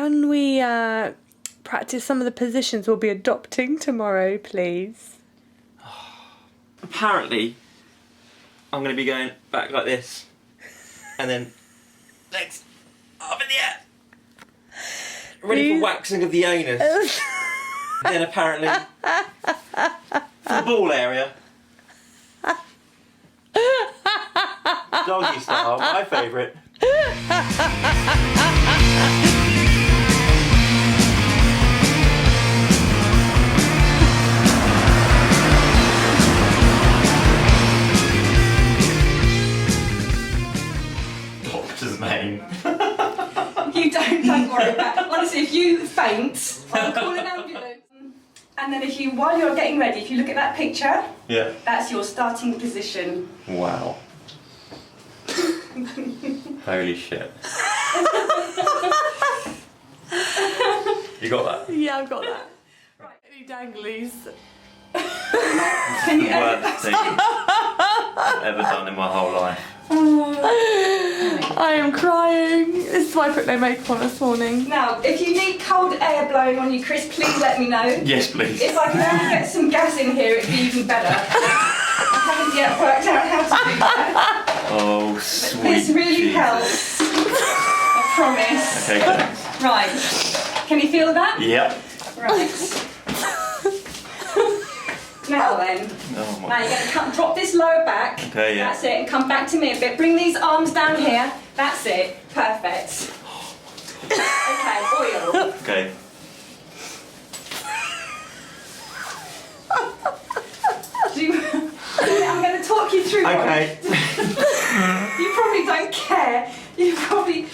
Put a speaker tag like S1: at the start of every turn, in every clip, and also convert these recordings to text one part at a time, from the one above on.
S1: can we practice some of the positions we'll be adopting tomorrow, please?
S2: Apparently, I'm going to be going back like this, and then legs up in the air, ready for waxing of the anus. Then apparently, for the ball area, doggy style, my favourite. Doctor's name.
S3: You don't worry about it. Honestly, if you faint, I'll call an ambulance. And then while you're getting ready, if you look at that picture,
S2: Yeah.
S3: that's your starting position.
S2: Wow. Holy shit. You got that?
S1: Yeah, I've got that. Right, any danglies?
S3: Can you
S2: Worst thing I've ever done in my whole life.
S1: I am crying. This is why I put no makeup on this morning.
S3: Now, if you need cold air blowing on you, Chris, please let me know.
S2: Yes, please.
S3: If I can only get some gas in here, it'd be even better. I haven't yet worked out how to do that.
S2: Oh, sweet.
S3: This really
S2: Jesus.
S3: helps. I promise.
S2: Okay, thanks.
S3: Right. Can you feel that?
S2: Yep.
S3: Right. Now then.
S2: Oh my
S3: Now you're going to drop this lower back.
S2: Okay, yeah.
S3: That's it. And come back to me a bit. Bring these arms down here. That's it. Perfect. Okay, oil.
S2: Okay.
S3: I'm going to talk you through
S2: Okay.
S3: You probably don't care. You probably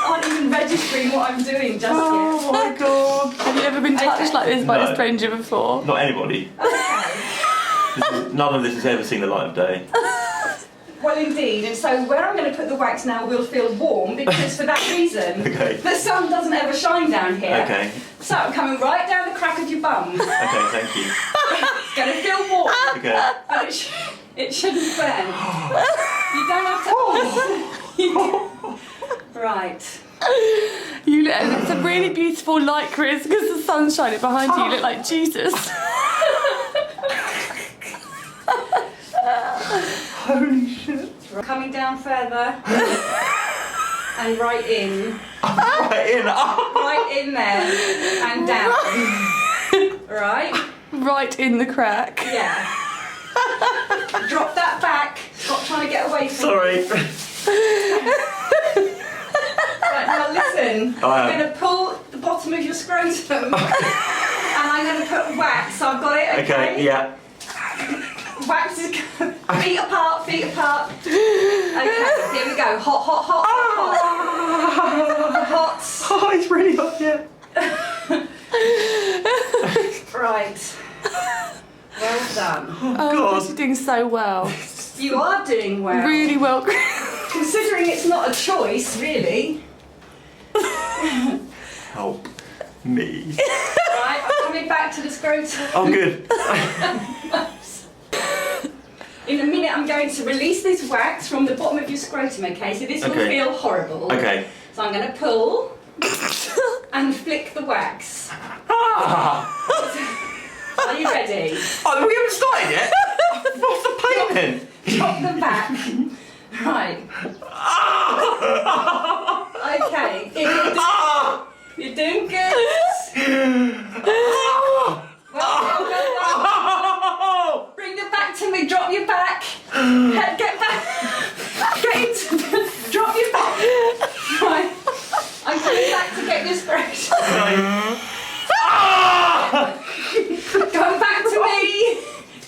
S3: aren't even registering what I'm doing just
S1: Oh
S3: yet.
S1: my god. Have you ever been touched
S3: Okay.
S1: like this by
S2: No.
S1: a stranger before?
S2: Not anybody.
S3: Okay.
S2: None of this has ever seen the light of day.
S3: Well, indeed. And so where I'm going to put the wax now will feel warm because for that reason,
S2: Okay.
S3: the sun doesn't ever shine down here.
S2: Okay.
S3: So I'm coming right down the crack of your bum. It's
S2: Okay, thank you.
S3: going to feel warm,
S2: Okay.
S3: but it shouldn't burn. You don't have to. Right.
S1: You look, and it's a really beautiful light, Chris, because the sun's shining behind you. You look like Jesus.
S2: Holy shit.
S3: Coming down further. And right in.
S2: Right in. Oh.
S3: Right in there. And down. Right?
S1: Right in the crack.
S3: Yeah. Drop that back. Stop trying to get away from
S2: Sorry.
S3: me. Right, now listen.
S2: I am.
S3: I'm going to pull the bottom of your scrotum. And I'm going to put wax. So I've got it, okay?
S2: Okay, yeah.
S3: Wax is feet apart, feet apart. Okay, here we go. Hot, hot, hot, hot, hot. Hot.
S2: Oh, it's really hot, yeah.
S3: Right. Well done.
S1: Oh,
S2: God.
S1: you're doing so well.
S3: You are doing well.
S1: Really well.
S3: Considering it's not a choice, really.
S2: Help me.
S3: Right, I'm coming back to the scrotum.
S2: Oh, good.
S3: In a minute, I'm going to release this wax from the bottom of your scrotum, okay? So this will
S2: Okay.
S3: feel horrible.
S2: Okay.
S3: So I'm going to pull and flick the wax.
S2: Ah!
S3: Are you ready?
S2: Oh, we haven't started yet. What's the pain then?
S3: Drop them back. Right. Okay. You're doing good. Well done. Bring them back to me. Drop your back. Get back. Get into the... Drop your back. Right. I'm coming back to get this brush. Come back to me.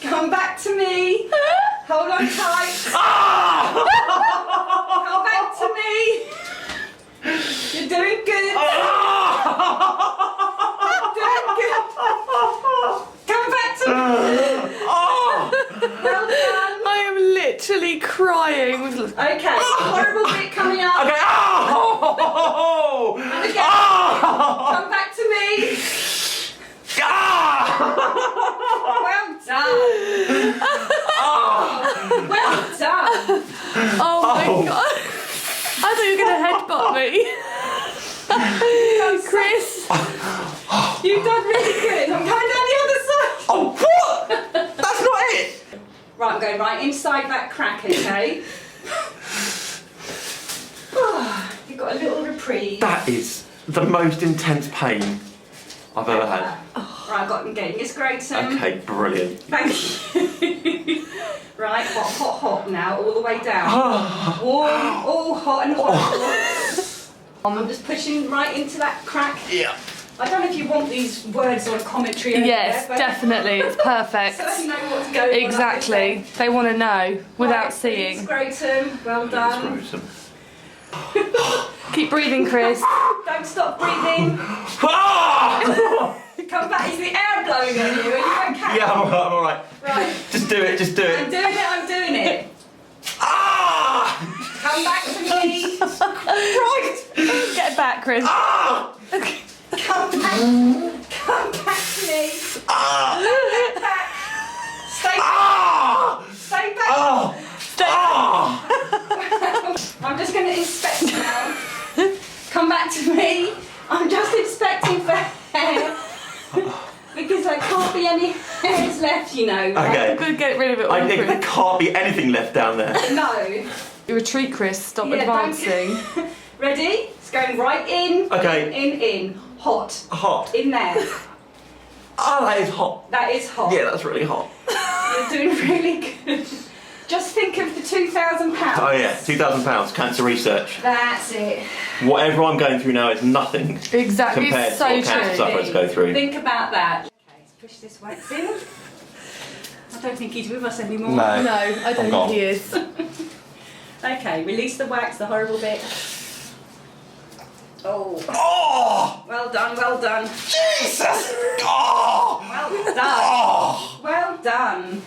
S3: Come back to me. Hold on tight. Come back to me. You're doing good. Doing good. Come back to me. Well done.
S1: I am literally crying.
S3: Okay, horrible bit coming up.
S2: Okay. Oh!
S3: And again. Come back to me. Well done. Well done.
S1: Oh my god. I thought you were going to headbutt me.
S3: Go go right inside that crack, okay? You've got a little reprieve.
S2: That is the most intense pain I've ever had.
S3: Right, I've got them getting this Grayson.
S2: Okay, brilliant.
S3: Thank you. Right, hot now, all the way down. Warm, all hot and hot. I'm just pushing right into that crack.
S2: Yeah.
S3: I don't know if you want these words on commentary over
S1: Yes,
S3: there, but
S1: definitely. It's perfect.
S3: so they know what's going on.
S1: Exactly. They want to know without
S3: Right,
S1: seeing.
S3: Scrotum, well done.
S2: Gruesome.
S1: Keep breathing, Chris.
S3: Don't stop breathing. Come back, is the air blowing on you? Are you okay?
S2: Yeah, I'm alright.
S3: Right.
S2: Just do it, just do
S3: I'm
S2: it.
S3: doing it.
S2: Ah!
S3: Come back to me.
S1: Right. Get back, Chris.
S2: Ah!
S3: Come back to me.
S2: Ah!
S3: Back. Stay back.
S2: Ah!
S3: Stay back.
S2: Ah! Ah!
S3: I'm just going to inspect you now. Come back to me. I'm just inspecting for hair. Because there can't be any hairs left, you know. Right?
S2: Okay.
S1: I'm going to get rid of it all,
S2: I think
S1: Chris.
S2: there can't be anything left down there.
S3: No.
S1: You retreat, Chris. Stop
S3: Yeah,
S1: advancing.
S3: Ready? It's going right in.
S2: Okay.
S3: In. Hot.
S2: Hot.
S3: In there.
S2: Oh, that is hot.
S3: That is hot.
S2: Yeah, that's really hot.
S3: You're doing really good. Just think of the £2,000.
S2: Oh yeah, £2,000, cancer research.
S3: That's it.
S2: Whatever I'm going through now is nothing
S1: Exactly.
S2: compared
S1: It's
S2: to
S1: so
S2: what cancer
S1: true.
S2: sufferers go through.
S3: Think about that. Okay, let's push this wax in. I don't think he's with us anymore.
S1: No, I don't
S2: gone.
S1: think he is.
S3: Okay, release the wax, the horrible bit. Oh,
S2: Oh!
S3: well done, well done.
S2: Jesus! Oh!
S3: Well done.
S2: Oh!
S3: Well done.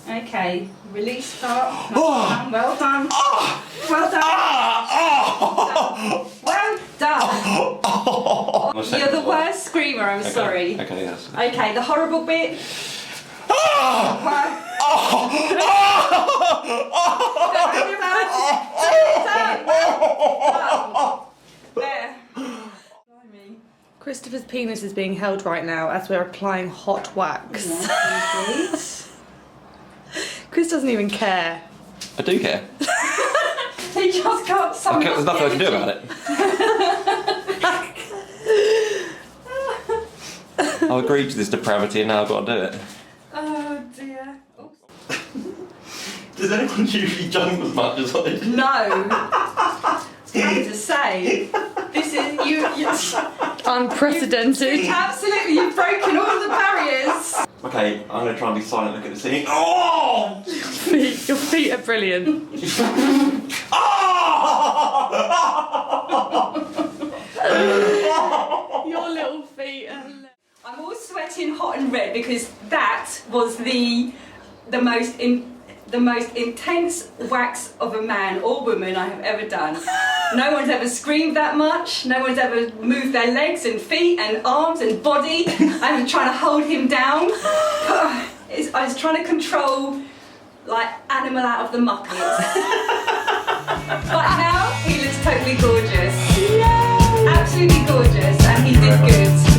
S3: Okay, release part.
S2: Oh!
S3: Well done.
S2: Oh!
S3: Well done.
S2: Ah!
S3: Well done.
S2: Oh!
S3: You're the worst screamer, I'm sorry.
S2: Okay, yes.
S3: Okay, the horrible bit.
S2: Ah!
S3: Well,
S2: Oh!
S3: there.
S1: Christopher's penis is being held right now as we're applying hot wax.
S3: Yes,
S1: Chris doesn't even care.
S4: I do care.
S3: he just got some.
S4: Okay, there's nothing I can do about it. I've agreed to this depravity and now I've got to do it.
S3: Oh dear. Oops.
S2: Does anyone usually jump as much as I do?
S3: No. It's funny to say. This is you.
S1: Unprecedented.
S3: Absolutely, you've broken all the barriers.
S2: Okay, I'm going to try and be silent, look at the ceiling. Oh!
S1: Your feet are brilliant. Your little feet are...
S3: I'm all sweating hot and red because that was the most intense wax of a man or woman I have ever done. No one's ever screamed that much. No one's ever moved their legs and feet and arms and body. I was trying to hold him down. I was trying to control like animal out of the Muppets. But now he looks totally gorgeous. Yay! Absolutely gorgeous, and he did good.